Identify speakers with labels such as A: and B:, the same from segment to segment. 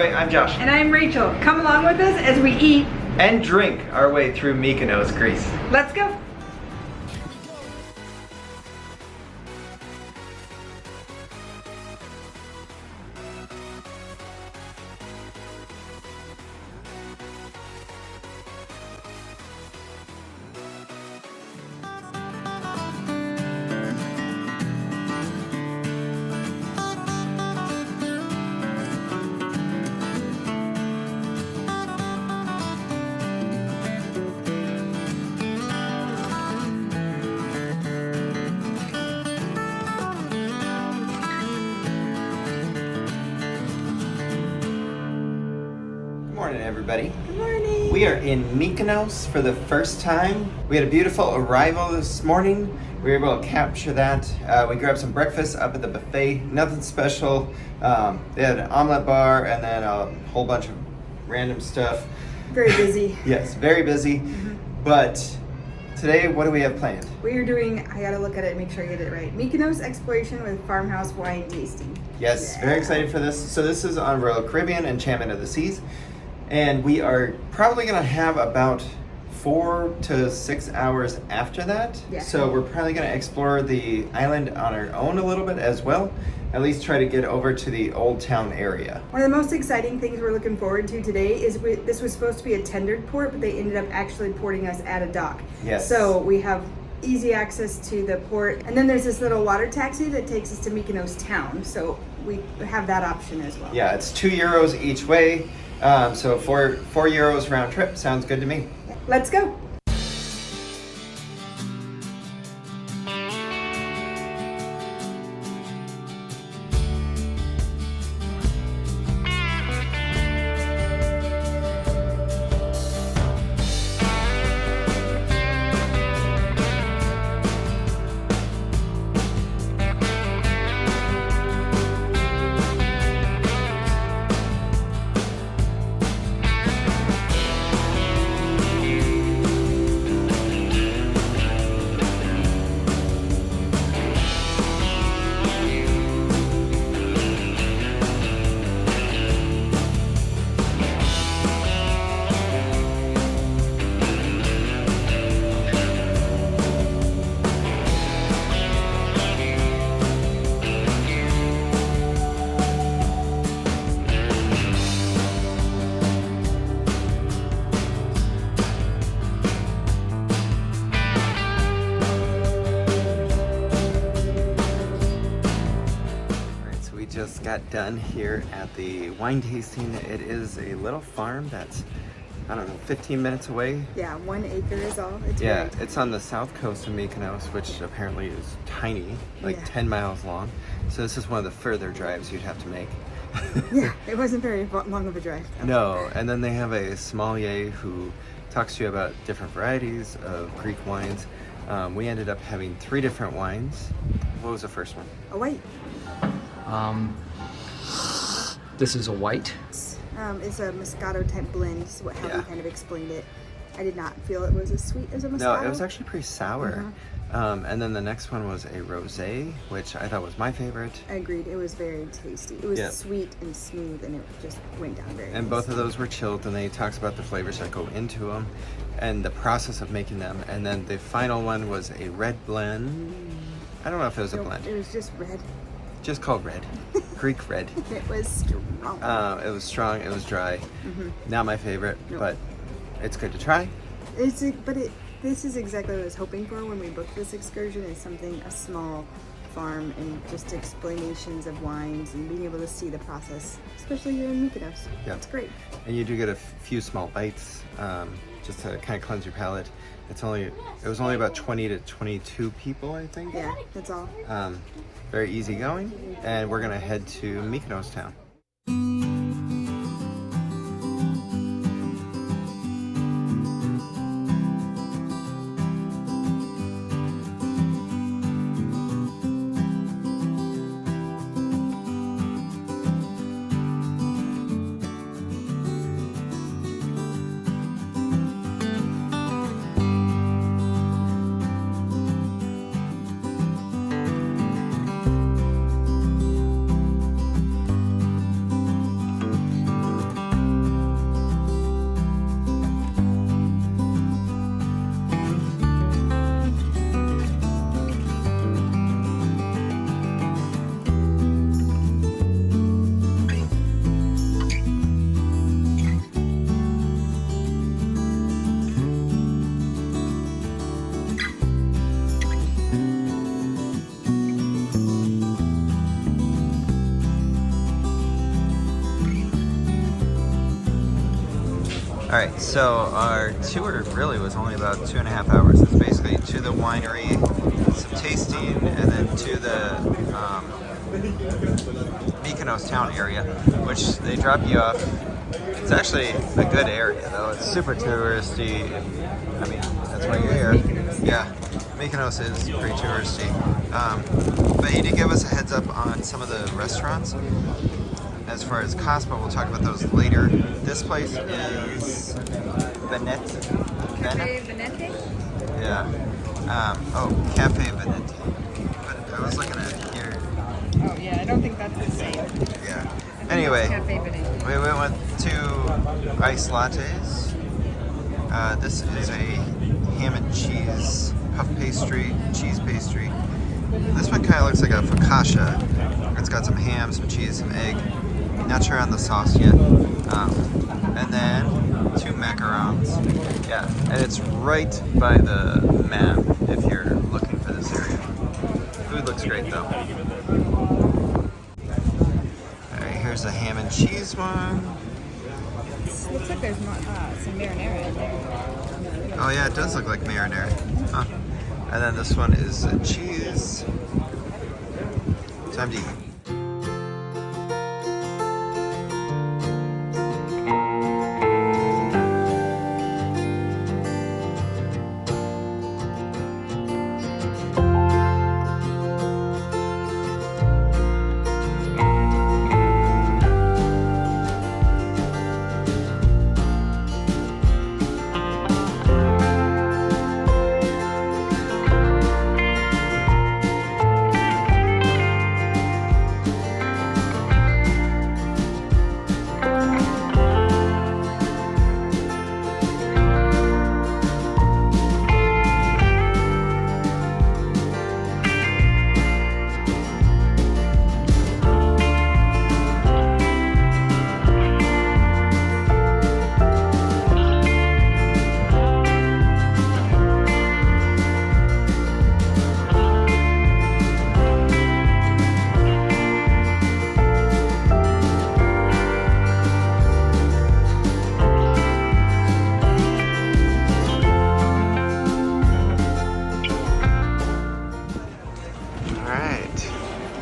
A: everybody, I'm Josh.
B: And I'm Rachel. Come along with us as we eat
A: and drink our way through Mykonos, Greece.
B: Let's go.
A: Good morning, everybody.
B: Good morning.
A: We are in Mykonos for the first time. We had a beautiful arrival this morning. We were able to capture that. We grabbed some breakfast up at the buffet. Nothing special. They had an omelet bar and then a whole bunch of random stuff.
B: Very busy.
A: Yes, very busy. But today, what do we have planned?
B: We are doing, I gotta look at it and make sure I get it right. Mykonos exploration with farmhouse wine tasting.
A: Yes,
B: Yeah.
A: very excited for this. So this is on Royal Caribbean, Enchantment of the Seas. And we are probably gonna have about 4 to 6 hours after that.
B: Yeah.
A: So we're probably gonna explore the island on our own a little bit as well. At least try to get over to the Old Town area.
B: One of the most exciting things we're looking forward to today is this was supposed to be a tendered port, but they ended up actually porting us at a dock.
A: Yes.
B: So we have easy access to the port. And then there's this little water taxi that takes us to Mykonos town. So we have that option as well.
A: Yeah, it's €2 each way. So four euros round trip sounds good to me.
B: Let's go.
A: Just got done here at the wine tasting. It is a little farm that's, I don't know, 15 minutes away.
B: Yeah, 1 acre is all. It's
A: Yeah,
B: very tiny.
A: it's on the south coast of Mykonos, which apparently is tiny, like
B: Yeah.
A: 10 miles long. So this is one of the further drives you'd have to make.
B: Yeah, it wasn't very long of a drive.
A: No, and then they have a sommelier who talks to you about different varieties of Greek wines. We ended up having 3 different wines. What was the first one?
B: Oh, wait.
C: This is a white.
B: It's a Moscato type blend, is how
A: Yeah.
B: we kind of explained it. I did not feel it was as sweet as a Moscato.
A: No, it was actually pretty sour. And then the next one was a rosé, which I thought was my favorite.
B: I agreed. It was very tasty. It was
A: Yeah.
B: sweet and smooth, and it just went down very
A: And
B: nice.
A: both of those were chilled, and then he talks about the flavors that go into them and the process of making them. And then the final one was a red blend. I don't know if it was a
B: Nope,
A: blend.
B: it was just red.
A: Just called red. Greek red.
B: It was strong.
A: It was strong, it was dry. Not my favorite,
B: Nope.
A: but it's good to try.
B: This is exactly what I was hoping for when we booked this excursion. Is a small farm and just explanations of wines and being able to see the process, especially here in Mykonos.
A: Yeah.
B: It's great.
A: And you do get a few small bites, just to kind of cleanse your palate. It was only about 20 to 22 people, I think.
B: Yeah, that's all.
A: Very easy going, and we're gonna head to Mykonos town. All right, so our tour really was only about 2.5 hours. It's basically to the winery, some tasting, and then to the Mykonos town area, which they drop you off. It's actually a good area, though. It's super touristy. I mean, that's why you're here. Yeah, Mykonos is pretty touristy. But he did give us a heads up on some of the restaurants as far as cost, but we'll talk about those later. This place is Veneti.
B: Cafe Veneti?
A: Yeah. Oh, Cafe Veneti. But I was looking at it here.
B: Oh yeah, I don't think that's the same.
A: Yeah. Anyway,
B: Cafe Veneti.
A: we went with 2 iced lattes. This is a ham and cheese puff pastry, cheese pastry. This one kind of looks like a focaccia. It's got some ham, some cheese, some egg. Not sure on the sauce yet. And then 2 macarons. Yeah, and it's right by the map if you're looking for this area. Food looks great though. Alright, here's the ham and cheese one.
B: It looks like there's more, some marinara in there.
A: Oh yeah, it does look like marinara. Huh. And then this one is cheese. Time to eat.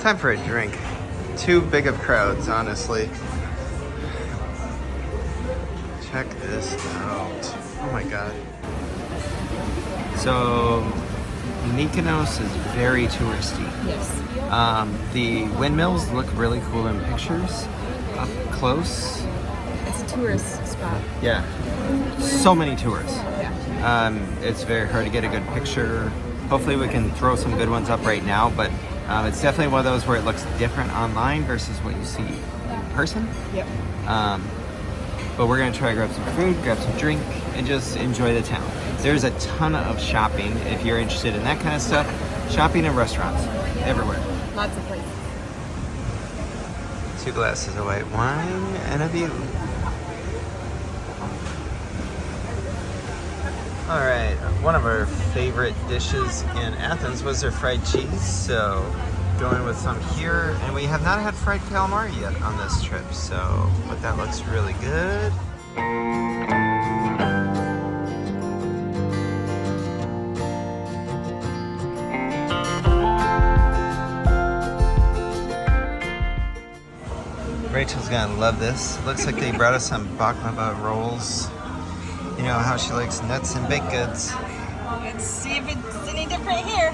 A: Time for a drink. Too big of crowds, honestly. Check this out. Oh my god. So, Mykonos is very touristy.
B: Yes.
A: The windmills look really cool in pictures. Up close.
B: It's a tourist spot.
A: Yeah. So many tourists.
B: Yeah.
A: It's very hard to get a good picture. Hopefully we can throw some good ones up right now, but it's definitely one of those where it looks different online versus what you see in person.
B: Yep.
A: But we're gonna try to grab some food, grab some drink, and just enjoy the town. There's a ton of shopping if you're interested in that kind of stuff. Shopping and restaurants everywhere.
B: Lots of places.
A: 2 glasses of white wine and a view. All right, one of our favorite dishes in Athens was their fried cheese, so going with some here. And we have not had fried calamari yet on this trip, so but that looks really good. Rachel's gonna love this. Looks like they brought us some baklava rolls. You know how she likes nuts and baked goods.
B: Let's see if it's any different here.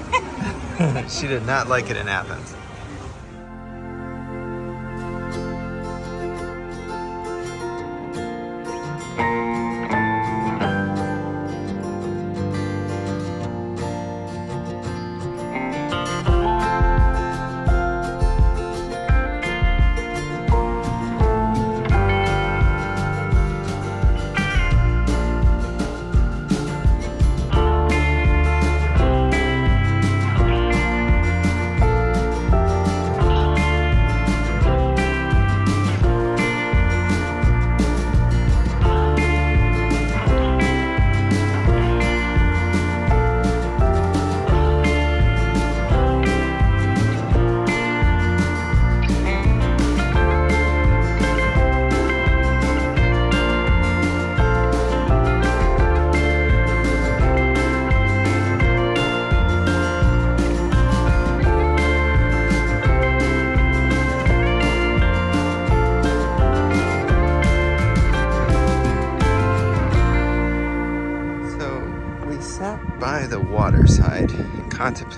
A: She did not like it in Athens.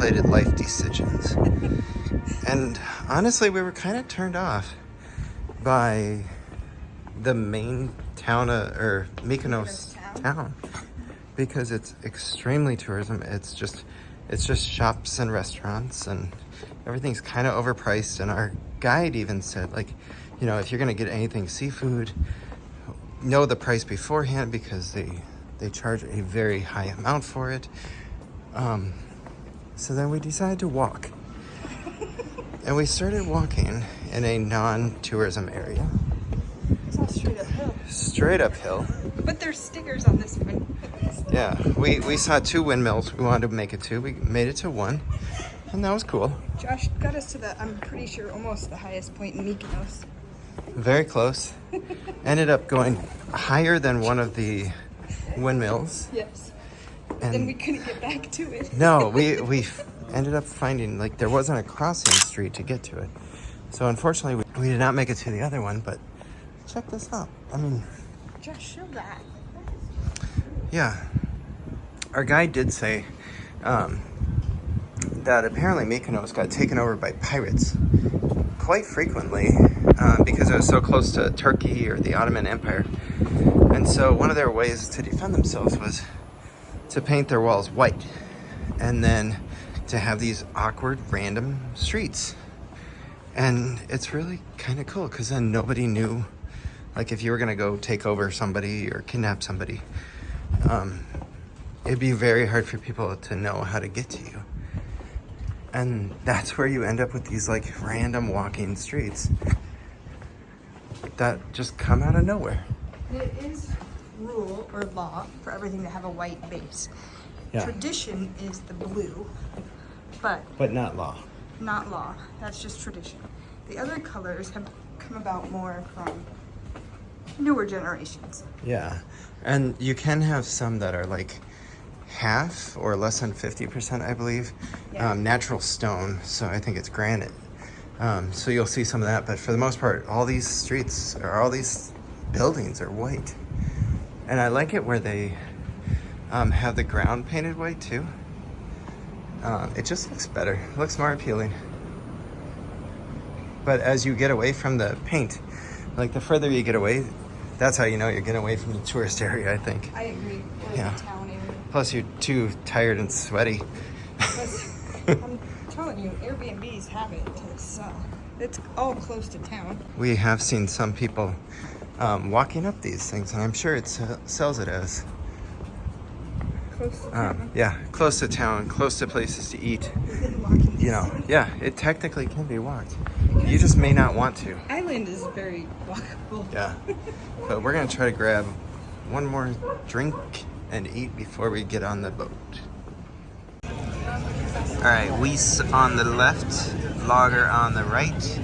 A: contemplated life decisions. And honestly, we were kind of turned off by the main town, or Mykonos town, because it's extremely tourism. It's just shops and restaurants, and everything's kind of overpriced. And our guide even said, like, you know, if you're gonna get anything seafood, know the price beforehand, because they charge a very high amount for it. So then we decided to walk. And we started walking in a non-tourism area.
B: It's all straight uphill.
A: Straight uphill.
B: But there's stickers on this one.
A: Yeah, we saw 2 windmills we wanted to make it to. We made it to 1, and that was cool.
B: Josh got us to the, I'm pretty sure, almost the highest point in Mykonos.
A: Very close. Ended up going higher than one of the windmills.
B: Yes.
A: And
B: Then we couldn't get back to it.
A: no, we ended up finding, like, there wasn't a crossing street to get to it. So unfortunately, we did not make it to the other one, but check this out. I mean,
B: Josh, show that.
A: yeah. Our guide did say that apparently Mykonos got taken over by pirates quite frequently because it was so close to Turkey or the Ottoman Empire. And so one of their ways to defend themselves was to paint their walls white, and then to have these awkward random streets. And it's really kind of cool, because then nobody knew, like, if you were gonna go take over somebody or kidnap somebody, it'd be very hard for people to know how to get to you. And that's where you end up with these, like, random walking streets that just come out of nowhere.
B: It is rule or law for everything to have a white base.
A: Yeah.
B: Tradition is the blue, but
A: not law.
B: not law. That's just tradition. The other colors have come about more from newer generations.
A: Yeah, and you can have some that are like half or less than 50%, I believe,
B: Yeah.
A: natural stone. So I think it's granite. So you'll see some of that, but for the most part, all these streets or all these buildings are white. And I like it where they have the ground painted white too. It just looks better. It looks more appealing. But as you get away from the paint, like the further you get away, that's how you know you're getting away from the tourist area, I think.
B: I agree. Or
A: Yeah.
B: the town area.
A: Plus you're too tired and sweaty.
B: Plus, I'm telling you, Airbnbs have it to sell. It's all close to town.
A: We have seen some people walking up these things, and I'm sure it sells it as
B: Close to town.
A: yeah, close to town, close to places to eat.
B: Within walking
A: You know, yeah, it technically can be walked. You just may not want to.
B: Island is very walkable.
A: Yeah, but we're gonna try to grab one more drink and eat before we get on the boat. All right, Weiss on the left, Lager on the right,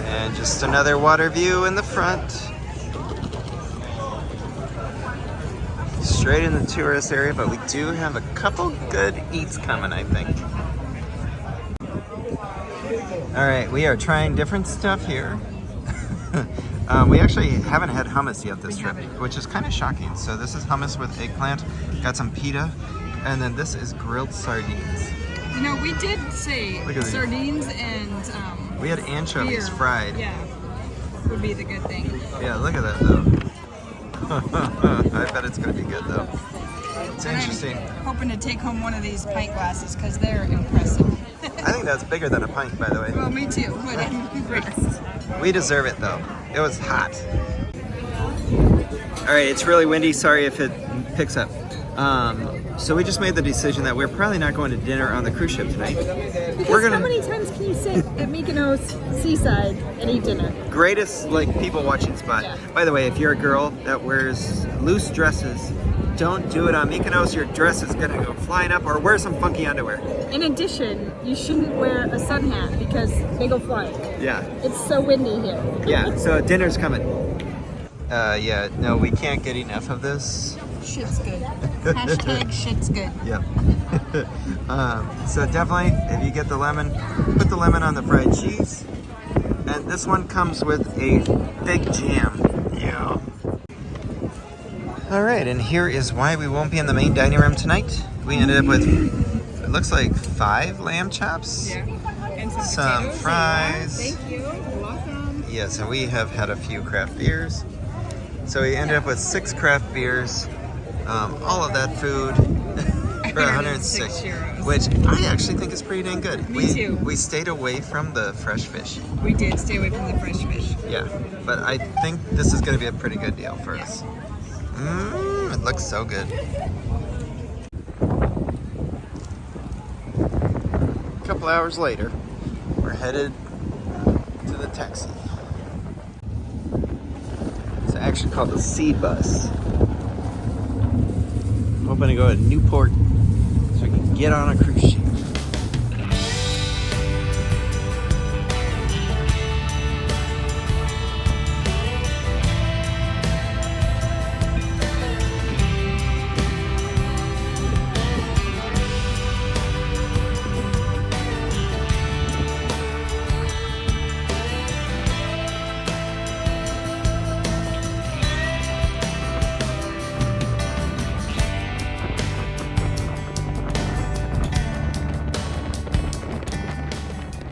A: and just another water view in the front. Straight in the tourist area, but we do have a couple good eats coming, I think. All right, we are trying different stuff here. We actually haven't had hummus yet this trip, which is kind of shocking. So this is hummus with eggplant, got some pita, and then this is grilled sardines.
B: You know, we did say
A: Look at these.
B: sardines and
A: We had anchovies
B: beer.
A: fried.
B: Yeah, would be the good thing.
A: Yeah, look at that though. I bet it's gonna be good though. It's interesting.
B: I'm hoping to take home one of these pint glasses because they're impressive.
A: I think that's bigger than a pint, by the way.
B: Well, me too, but I'm impressed.
A: We deserve it though. It was hot. All right, it's really windy. Sorry if it picks up. So we just made the decision that we're probably not going to dinner on the cruise ship tonight.
D: Because how many times can you sit at Mykonos seaside and eat dinner?
A: Greatest like people watching spot.
D: Yeah.
A: By the way, if you're a girl that wears loose dresses, don't do it on Mykonos. Your dress is gonna go flying up, or wear some funky underwear.
D: In addition, you shouldn't wear a sun hat because they go flying.
A: Yeah.
D: It's so windy here.
A: Yeah. So dinner's coming. Yeah. No, we can't get enough of this.
B: Shit's good. Hashtag shit's good.
A: Yep. So definitely, if you get the lemon, put the lemon on the fried cheese. And this one comes with a fig jam. Yeah. All right, and here is why we won't be in the main dining room tonight. We ended up with it looks like 5 lamb chops.
D: Yeah. And
A: Some
D: potatoes.
A: fries.
D: Thank you. You're welcome.
A: Yes, and we have had a few craft beers. So we ended up with 6 craft beers. All of that food for 106
D: euros.
A: which I actually think is pretty dang good.
D: Me too.
A: We stayed away from the fresh fish.
D: We did stay away from the fresh fish.
A: Yeah, but I think this is going to be a pretty good deal for us. It looks so good. A couple hours later, we're headed to the taxi. It's actually called the Sea Bus. I'm hoping to go to Newport so we can get on a cruise ship.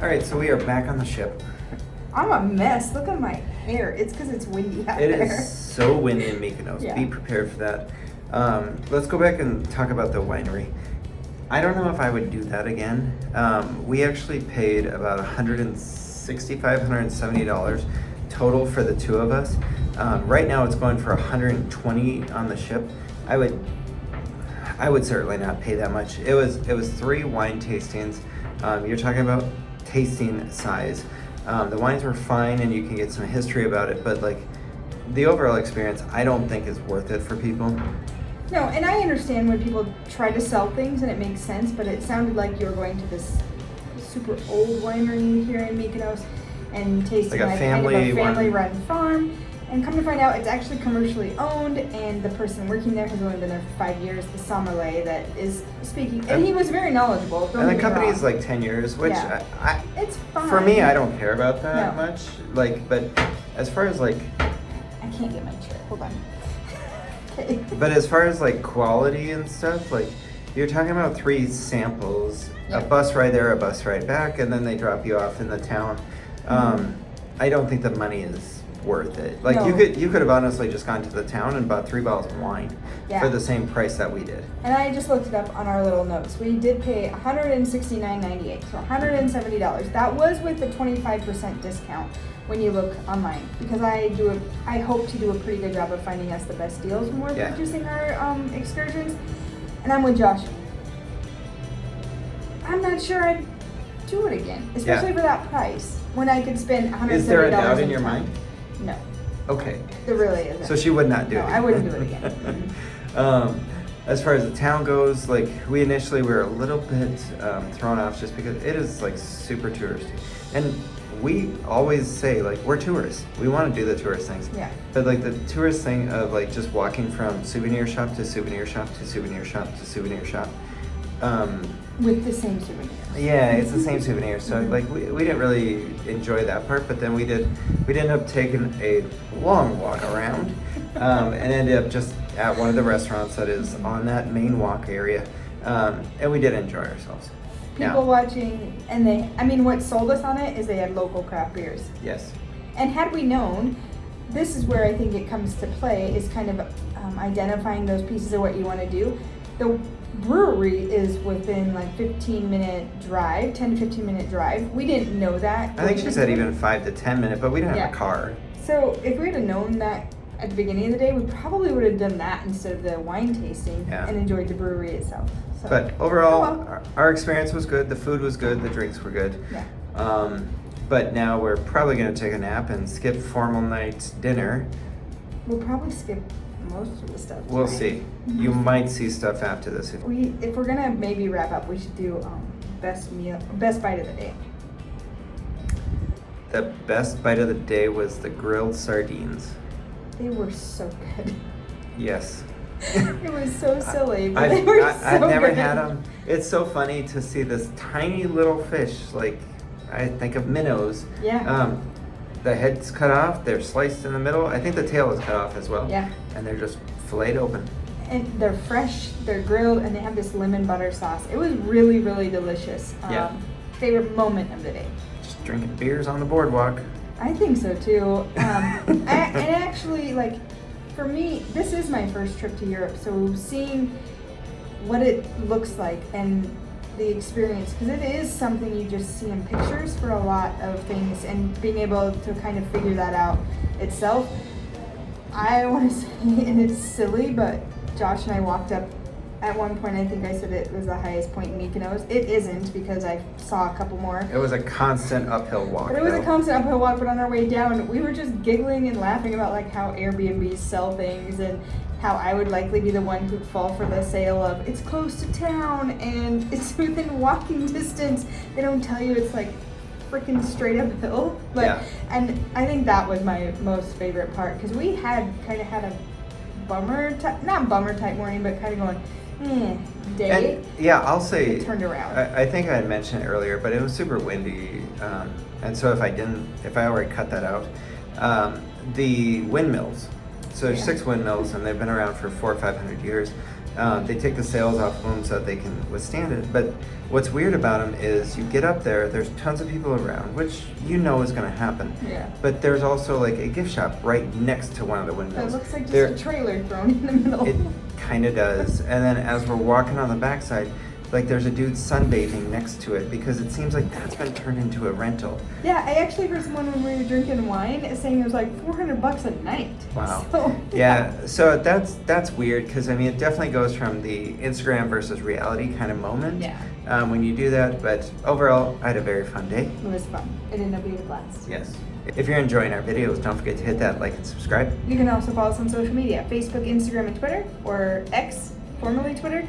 A: All right, so we are back on the ship.
B: I'm a mess. Look at my hair. It's because it's windy out
A: It
B: there.
A: is so windy in Mykonos.
B: Yeah.
A: Be prepared for that. Let's go back and talk about the winery. I don't know if I would do that again. We actually paid about $165, $170 total for the 2 of us. Right now it's going for $120 on the ship. I would certainly not pay that much. It was 3 wine tastings. You're talking about tasting size. The wines were fine and you can get some history about it, but like the overall experience I don't think is worth it for people.
B: No, and I understand when people try to sell things and it makes sense, but it sounded like you were going to this super old winery here in Mykonos and tasting
A: Like a
B: kind of a
A: family
B: family-run farm. And come to find out, it's actually commercially owned, and the person working there has only been there for 5 years, the sommelier that is speaking. And he was very knowledgeable. Don't
A: And the
B: get me
A: company is
B: wrong.
A: like 10 years, which
B: Yeah.
A: I
B: It's fine.
A: for me, I don't care about that
B: No.
A: much. Like, but as far as like,
B: I can't get my chair. Hold on. Okay.
A: but as far as like quality and stuff, like you're talking about 3 samples,
B: Yeah.
A: a bus ride there, a bus ride back, and then they drop you off in the town. I don't think the money is worth it. Like
B: No.
A: you could have honestly just gone to the town and bought 3 bottles of wine
B: Yeah.
A: for the same price that we did.
B: And I just looked it up on our little notes. We did pay $169.98, so $170. That was with the 25% discount when you look online, because I hope to do a pretty good job of finding us the best deals when we're
A: Yeah.
B: purchasing our excursions. And I'm with Josh. I'm not sure I'd do it again, especially for that price. When I could spend $170.
A: Is there a doubt in
B: in
A: your
B: time.
A: mind?
B: No,
A: Okay.
B: there really isn't.
A: So she would not do
B: No,
A: it.
B: I wouldn't do it again.
A: As far as the town goes, like we initially were a little bit thrown off just because it is like super touristy, and we always say like we're tourists. We want to do the tourist things.
B: Yeah.
A: But like the tourist thing of like just walking from souvenir shop to souvenir shop to souvenir shop to souvenir shop.
B: With the same souvenir.
A: Yeah, it's the same souvenir. So like we didn't really enjoy that part, but then we did end up taking a long walk around and ended up just at one of the restaurants that is on that main walk area. And we did enjoy ourselves.
B: People watching, and what sold us on it is they had local craft beers.
A: Yes.
B: And had we known, this is where I think it comes to play, is kind of identifying those pieces of what you want to do. The brewery is within like 10 to 15 minute drive. We didn't know that.
A: I think she said even 5 to 10 minutes, but we didn't have a
B: Yeah.
A: car.
B: So if we had known that at the beginning of the day, we probably would have done that instead of the wine tasting and enjoyed the brewery itself. So,
A: But overall,
B: oh well.
A: our experience was good. The food was good. The drinks were good.
B: Yeah.
A: But now we're probably going to take a nap and skip formal night dinner.
B: We'll probably skip most of the stuff.
A: We'll
B: tonight.
A: see. You might see stuff after this.
B: If we're gonna maybe wrap up, we should do best bite of the day.
A: The best bite of the day was the grilled sardines.
B: They were so good.
A: Yes.
B: It was so silly, but they were so
A: I've never
B: good.
A: had them. It's so funny to see this tiny little fish, like I think of minnows.
B: Yeah.
A: The head's cut off, they're sliced in the middle. I think the tail is cut off as well.
B: Yeah.
A: And they're just filleted open.
B: And they're fresh, they're grilled, and they have this lemon butter sauce. It was really, really delicious.
A: Yeah.
B: Favorite moment of the day.
A: Just drinking beers on the boardwalk.
B: I think so too. And actually, like, for me, this is my first trip to Europe, so seeing what it looks like and the experience, because it is something you just see in pictures for a lot of things, and being able to kind of figure that out itself. I want to say, and it's silly, but Josh and I walked up at one point. I think I said it was the highest point in Mykonos. It isn't, because I saw a couple more.
A: It was a constant uphill walk.
B: But it was
A: though.
B: a constant uphill walk. But on our way down, we were just giggling and laughing about like how Airbnbs sell things, and how I would likely be the one who'd fall for the sale of it's close to town and it's within walking distance. They don't tell you it's like freaking straight uphill. But
A: Yeah.
B: and I think that was my most favorite part, because we had kind of had a not bummer type morning, but kind of going day.
A: And, yeah, I'll say
B: It turned around.
A: I think I had mentioned it earlier, but it was super windy, and so if I already cut that out, the windmills. So there's 6 windmills, and they've been around for 400 or 500 years. They take the sails off of them so that they can withstand it. But what's weird about them is you get up there, there's tons of people around, which you know is going to happen.
B: Yeah.
A: But there's also like a gift shop right next to one of the
B: It
A: windmills.
B: looks like just
A: There-
B: a trailer thrown in the middle.
A: It kind of does. And then as we're walking on the backside, like there's a dude sunbathing next to it, because it seems like that's been turned into a rental.
B: Yeah, I actually heard someone when we were drinking wine saying it was like $400 a night.
A: Wow.
B: So,
A: Yeah, so that's weird, because I mean it definitely goes from the Instagram versus reality kind of moment when you do that. But overall, I had a very fun day.
B: It was fun. It ended up being a blast.
A: Yes. If you're enjoying our videos, don't forget to hit that like and subscribe.
B: You can also follow us on social media, Facebook, Instagram, and Twitter, or X, formerly Twitter.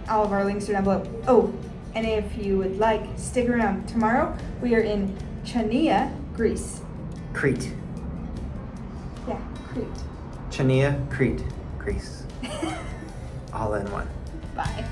B: All of our links are down below. Oh, and if you would like, stick around. Tomorrow, we are in Chania, Greece.
A: Crete.
B: Yeah, Crete.
A: Chania, Crete, Greece. All in one.
B: Bye.